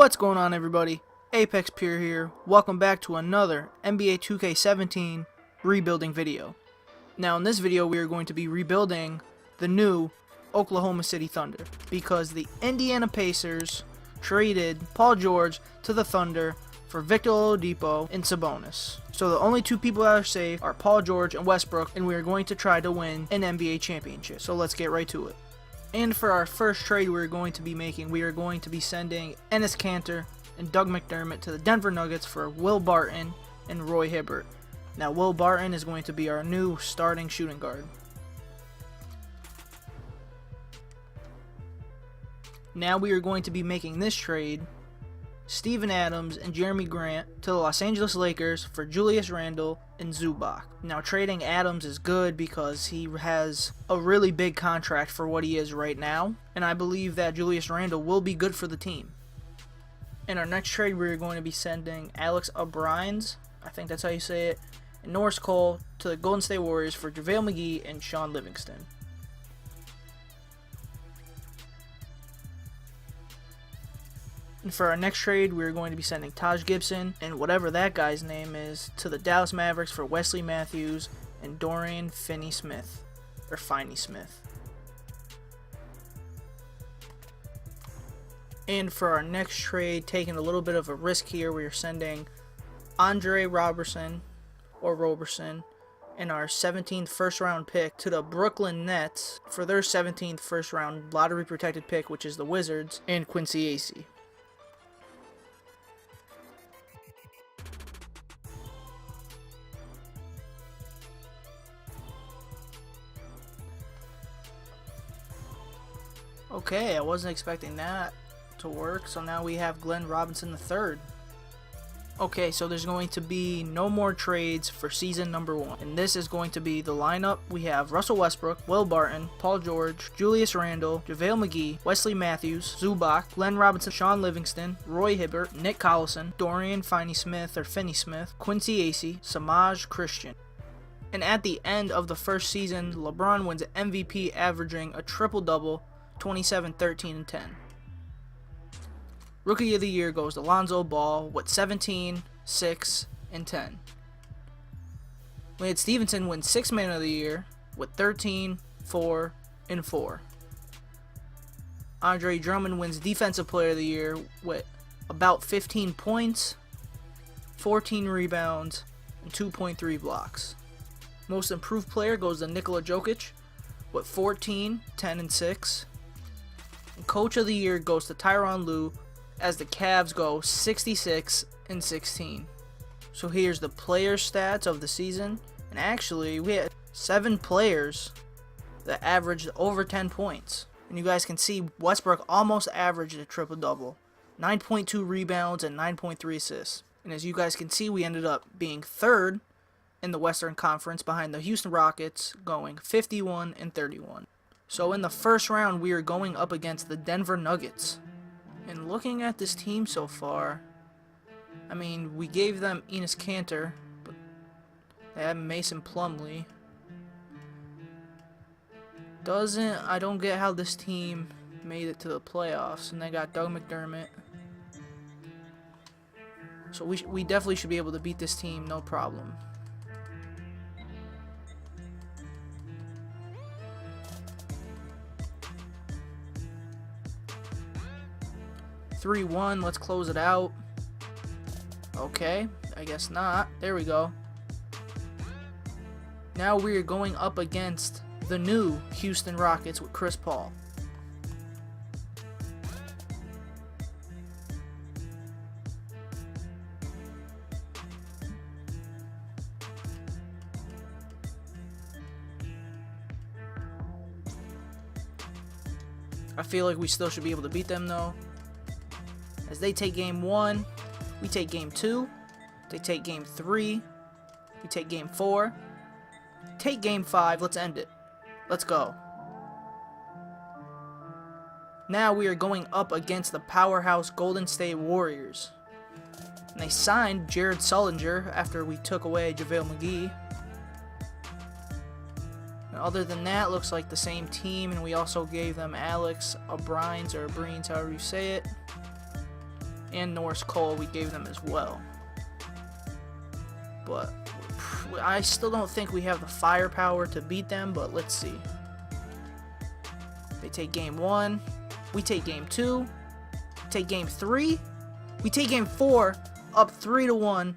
What's going on, everybody? Apex Pure here. Welcome back to another NBA 2K17 rebuilding video. Now in this video we are going to be rebuilding the new Oklahoma City Thunder because the Indiana Pacers traded Paul George to the Thunder for Victor Oladipo and Sabonis. So the only two people that are safe are Paul George and Westbrook, and we are going to try to win an NBA championship. So let's get right to it. And for our first trade we're going to be making, we are going to be sending Enes Kanter and Doug McDermott to the Denver Nuggets for Will Barton and Roy Hibbert. Now Will Barton is going to be our new starting shooting guard. Now we are going to be making this trade: Steven Adams and Jeremy Grant to the Los Angeles Lakers for Julius Randle and Zubac. Now trading Adams is good because he has a really big contract for what he is right now, and I believe that Julius Randle will be good for the team. In our next trade we're going to be sending Alex O'Briens, I think that's how you say it, and Norris Cole to the Golden State Warriors for JaVale McGee and Sean Livingston. And for our next trade, we're going to be sending Taj Gibson and whatever that guy's name is to the Dallas Mavericks for Wesley Matthews and Dorian Finney-Smith, or Finney-Smith. And for our next trade, taking a little bit of a risk here, we are sending Andre Roberson, or Roberson, and our 17th first round pick to the Brooklyn Nets for their 17th first round lottery protected pick, which is the Wizards, and Quincy Acey. Okay, I wasn't expecting that to work, so now we have Glenn Robinson III. Okay, so there's going to be no more trades for season number 1, and this is going to be the lineup. We have Russell Westbrook, Will Barton, Paul George, Julius Randle, JaVale McGee, Wesley Matthews, Zubac, Glenn Robinson, Sean Livingston, Roy Hibbert, Nick Collison, Dorian Finney-Smith or Finney-Smith, Quincy Acey, Samaj Christian. And at the end of the first season, LeBron wins MVP, averaging a triple-double, 27, 13, and 10. Rookie of the Year goes to Lonzo Ball with 17, 6, and 10. Lance Stevenson wins Sixth Man of the Year with 13, 4, and 4. Andre Drummond wins Defensive Player of the Year with about 15 points, 14 rebounds, and 2.3 blocks. Most Improved Player goes to Nikola Jokic with 14, 10, and 6. And Coach of the Year goes to Tyronn Lue as the Cavs go 66 and 16. So here's the player stats of the season, and actually we had 7 players that averaged over 10 points. And you guys can see Westbrook almost averaged a triple-double, 9.2 rebounds and 9.3 assists. And as you guys can see, we ended up being 3rd in the Western Conference behind the Houston Rockets, going 51 and 31. So in the first round we are going up against the Denver Nuggets. And looking at this team so far, I mean, we gave them Enes Kanter, but they have Mason Plumlee. I don't get how this team made it to the playoffs, and they got Doug McDermott. So we definitely should be able to beat this team, no problem. (3-1), let's close it out. Okay, I guess not. There we go. Now we are going up against the new Houston Rockets with Chris Paul. I feel like we still should be able to beat them though. As they take game 1, we take game 2, they take game 3, we take game 4, take game 5, let's end it. Let's go. Now we are going up against the powerhouse Golden State Warriors. And they signed Jared Sullinger after we took away JaVale McGee. And other than that, looks like the same team, and we also gave them Alex O'Briens, or O'Briens, however you say it. and Norris Cole we gave them as well. But I still don't think we have the firepower to beat them, but let's see. They take game 1. We take game 2. Take game 3. We take game 4, up 3-1.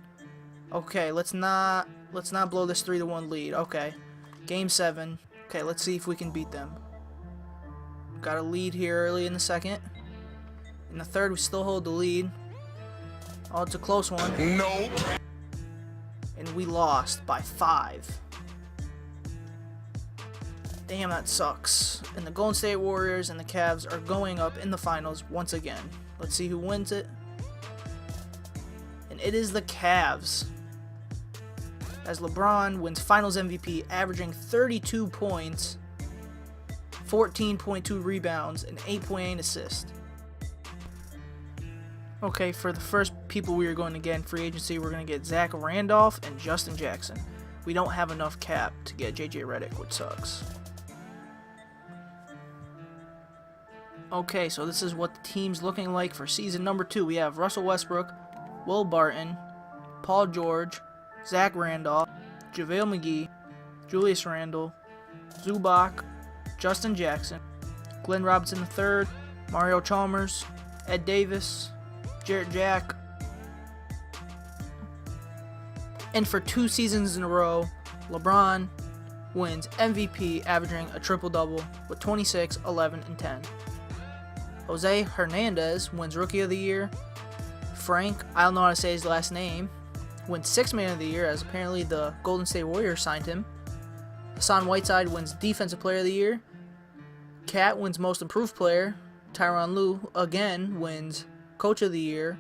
Okay, let's not blow this 3-1 lead. Okay. Game 7. Okay, let's see if we can beat them. Got a lead here early in the second. In the third, we still hold the lead. Oh, it's a close one. Nope. And we lost by 5. Damn, that sucks. And the Golden State Warriors and the Cavs are going up in the finals once again. Let's see who wins it. And it is the Cavs, as LeBron wins Finals MVP, averaging 32 points, 14.2 rebounds, and 8.8 assists. Okay, for the first people we are going to get in free agency, we're going to get Zach Randolph and Justin Jackson. We don't have enough cap to get JJ Redick, which sucks. Okay, so this is what the team's looking like for season number 2. We have Russell Westbrook, Will Barton, Paul George, Zach Randolph, JaVale McGee, Julius Randle, Zubac, Justin Jackson, Glenn Robinson III, Mario Chalmers, Ed Davis, Jarrett Jack. And for 2 seasons in a row, LeBron wins MVP, averaging a triple-double with 26, 11, and 10. Jose Hernandez wins Rookie of the Year. Frank, I don't know how to say his last name, wins 6th Man of the Year, as apparently the Golden State Warriors signed him. Hassan Whiteside wins Defensive Player of the Year. Cat wins Most Improved Player. Tyronn Lue again wins Coach of the Year,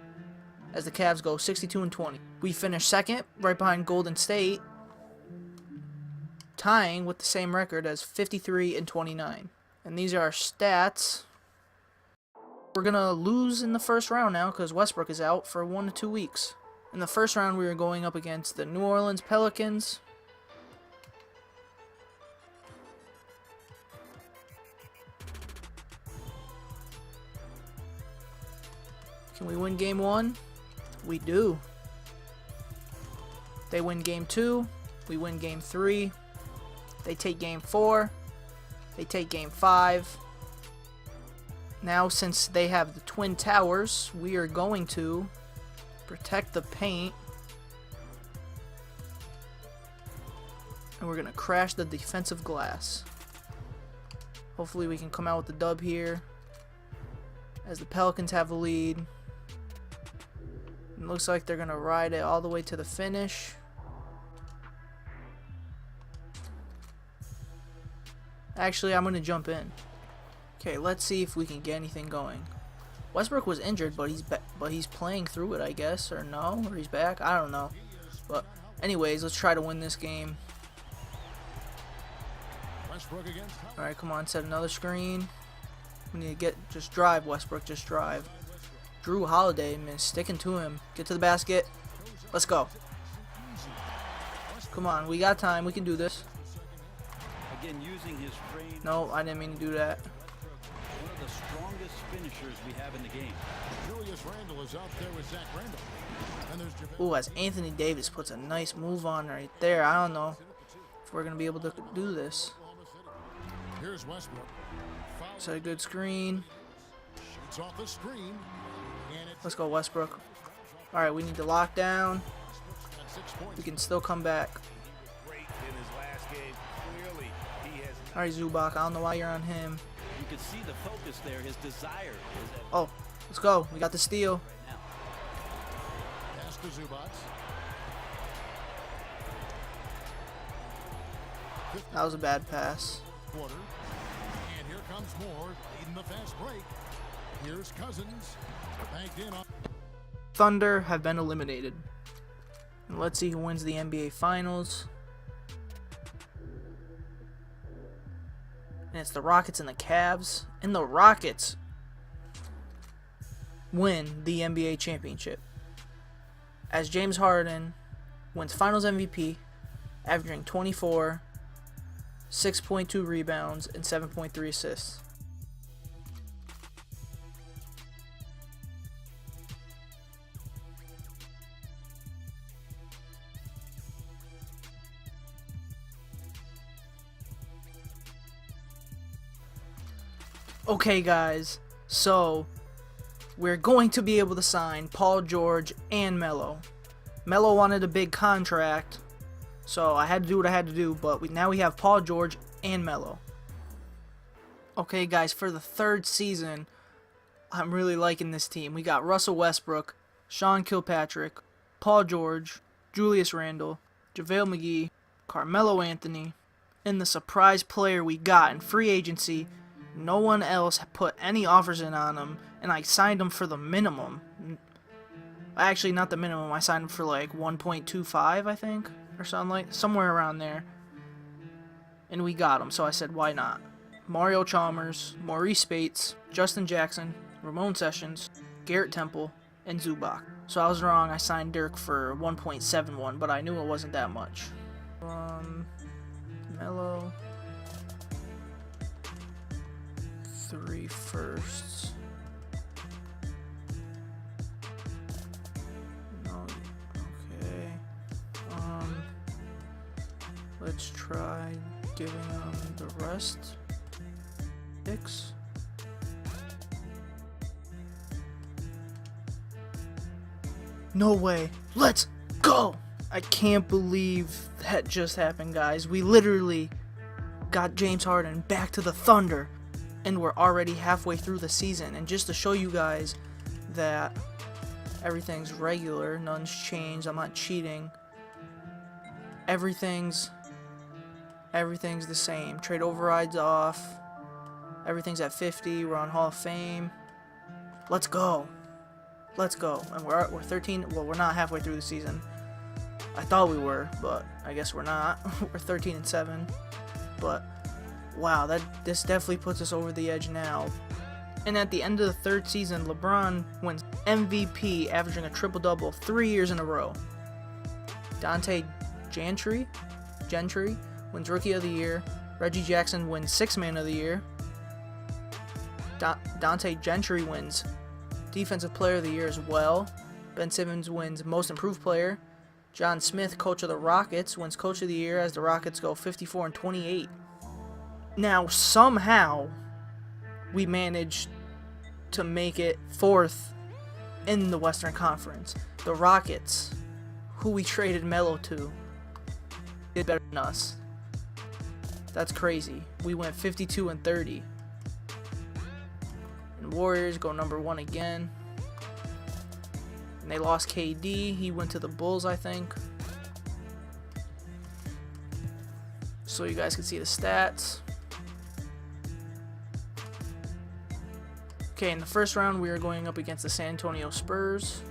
as the Cavs go 62-20. We finish second, right behind Golden State, tying with the same record as 53-29. And these are our stats. We're going to lose in the first round now because Westbrook is out for 1 to 2 weeks. In the first round, we are going up against the New Orleans Pelicans. Can we win game 1? We do. They win game 2. We win game 3. They take game 4. They take game 5. Now, since they have the Twin Towers, we are going to protect the paint. And we're going to crash the defensive glass. Hopefully we can come out with the dub here, as the Pelicans have the lead. It looks like they're going to ride it all the way to the finish. Actually, I'm going to jump in. Okay, let's see if we can get anything going. Westbrook was injured, but he's playing through it, I guess, or no, or he's back. I don't know. But anyways, let's try to win this game. All right, come on, set another screen. We need to just drive, Westbrook, just drive. Drew Holiday, man, sticking to him. Get to the basket. Let's go. Come on, we got time. We can do this. No, I didn't mean to do that. One of the strongest finishers we have in the game. Julius Randle is out there with Zach Randle. Ooh, as Anthony Davis puts a nice move on right there. I don't know if we're going to be able to do this. Here's Westbrook. Set a good screen. Shoots off the screen. Let's go, Westbrook. All right, we need to lock down. We can still come back. All right, Zubac. I don't know why you're on him. You can see the focus there. His desire is that. Oh, let's go. We got the steal. Pass to Zubac. That was a bad pass. Quarter. And here comes Moore leading the fast break. Here's Cousins. Banked in on. Thunder have been eliminated. And let's see who wins the NBA Finals. And it's the Rockets and the Cavs. And the Rockets win the NBA championship, as James Harden wins Finals MVP, averaging 24, 6.2 rebounds, and 7.3 assists. Okay, guys, so we're going to be able to sign Paul George and Melo. Melo wanted a big contract, so I had to do what I had to do, but now we have Paul George and Melo. Okay, guys, for the third season, I'm really liking this team. We got Russell Westbrook, Sean Kilpatrick, Paul George, Julius Randle, JaVale McGee, Carmelo Anthony, and the surprise player we got in free agency. No one else put any offers in on him, and I signed him for the minimum. Actually, not the minimum. I signed him for like 1.25, I think, or somewhere around there. And we got him, so I said, why not? Mario Chalmers, Maurice Bates, Justin Jackson, Ramon Sessions, Garrett Temple, and Zubac. So I was wrong. I signed Dirk for 1.71, but I knew it wasn't that much. Melo. 3 firsts. No, okay. Let's try giving them the rest. 6. No way. Let's go! I can't believe that just happened, guys. We literally got James Harden back to the Thunder, and we're already halfway through the season. And just to show you guys that everything's regular, none's changed, I'm not cheating, everything's the same. Trade overrides off, everything's at 50, we're on Hall of Fame. Let's go. Let's go. And we're 13, well, we're not halfway through the season. I thought we were, but I guess we're not. We're 13-7. But wow, this definitely puts us over the edge now. And at the end of the third season, LeBron wins MVP, averaging a triple-double 3 years in a row. Dante Gentry wins Rookie of the Year. Reggie Jackson wins Sixth Man of the Year. Dante Gentry wins Defensive Player of the Year as well. Ben Simmons wins Most Improved Player. John Smith, Coach of the Rockets, wins Coach of the Year as the Rockets go 54-28. Now, somehow, we managed to make it 4th in the Western Conference. The Rockets, who we traded Melo to, did better than us. That's crazy. We went 52-30. And Warriors go number 1 again. And they lost KD. He went to the Bulls, I think. So you guys can see the stats. Okay, in the first round, we are going up against the San Antonio Spurs.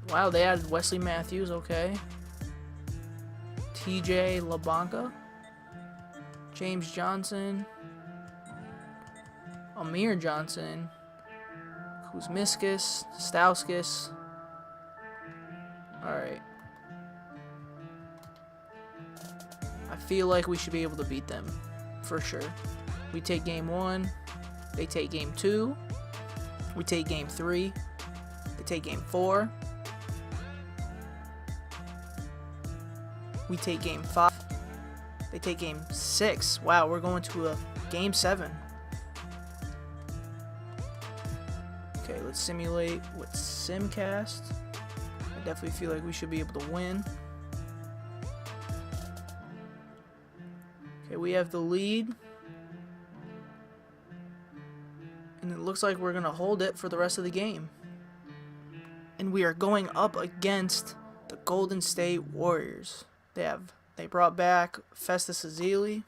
Wow, they added Wesley Matthews, okay. TJ LaBanca. James Johnson. Amir Johnson. Kuzmiskas. Stauskas. Alright. I feel like we should be able to beat them. For sure. We take game 1. They take game 2. We take game 3. They take game 4. We take game 5. They take game 6. Wow, we're going to a game 7. Okay, let's simulate with Simcast. I definitely feel like we should be able to win. Okay, we have the lead. And it looks like we're going to hold it for the rest of the game. And we are going up against the Golden State Warriors. They brought back Festus Ezeli,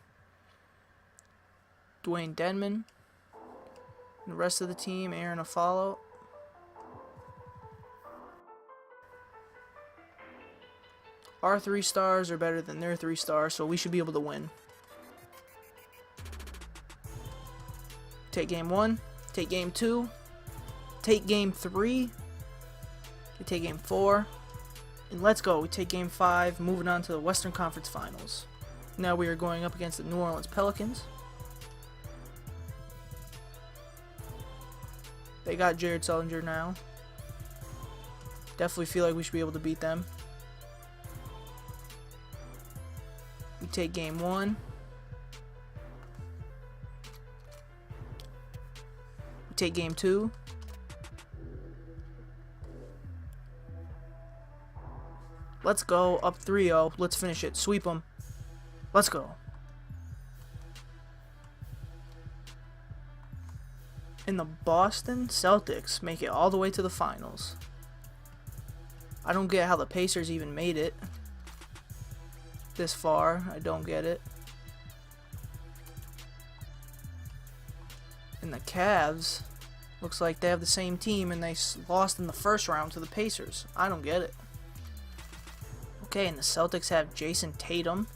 Dwayne Dedman, and the rest of the team, Aaron Aflalo. Our 3 stars are better than their 3 stars, so we should be able to win. Take game 1, take game 2, take game 3, we take game 4. And let's go. We take game 5, moving on to the Western Conference Finals. Now we are going up against the New Orleans Pelicans. They got Jared Sullinger now. Definitely feel like we should be able to beat them. We take game 1. take game 2. Let's go. Up 3-0. Let's finish it. Sweep them. Let's go. And the Boston Celtics make it all the way to the finals. I don't get how the Pacers even made it this far. I don't get it. And the Cavs, looks like they have the same team and they lost in the first round to the Pacers. I don't get it. Okay, and the Celtics have Jason Tatum,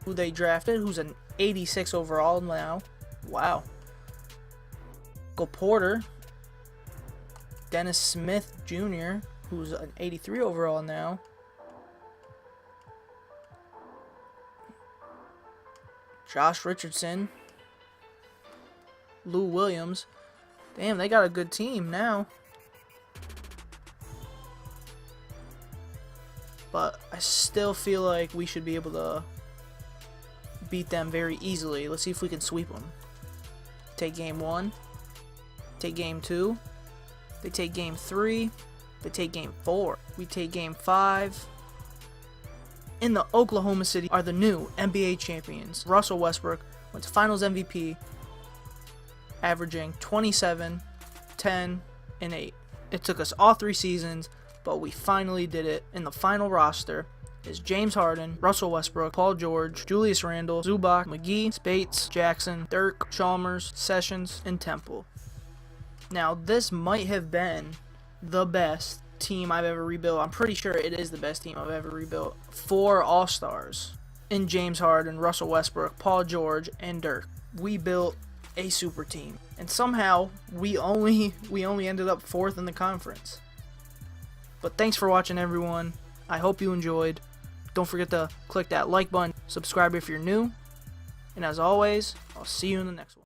who they drafted, who's an 86 overall now. Wow. Michael Porter, Dennis Smith Jr., who's an 83 overall now. Josh Richardson, Lou Williams. Damn, they got a good team now. But I still feel like we should be able to beat them very easily. Let's see if we can sweep them. Take game 1. Take game 2. They take game 3. They take game 4. We take game 5. In the Oklahoma City are the new NBA champions. Russell Westbrook went to Finals MVP, averaging 27, 10, and 8. It took us all 3 seasons, but we finally did it. In the final roster is James Harden, Russell Westbrook, Paul George, Julius Randle, Zubac, McGee, Spates, Jackson, Dirk, Chalmers, Sessions, and Temple. Now, this might have been the best team I've ever rebuilt. I'm pretty sure it is the best team I've ever rebuilt. 4 All-Stars in James Harden, Russell Westbrook, Paul George, and Dirk. We built a super team, and somehow we only ended up 4th in the conference. But thanks for watching, everyone. I hope you enjoyed. Don't forget to click that like button, subscribe if you're new, and as always, I'll see you in the next one.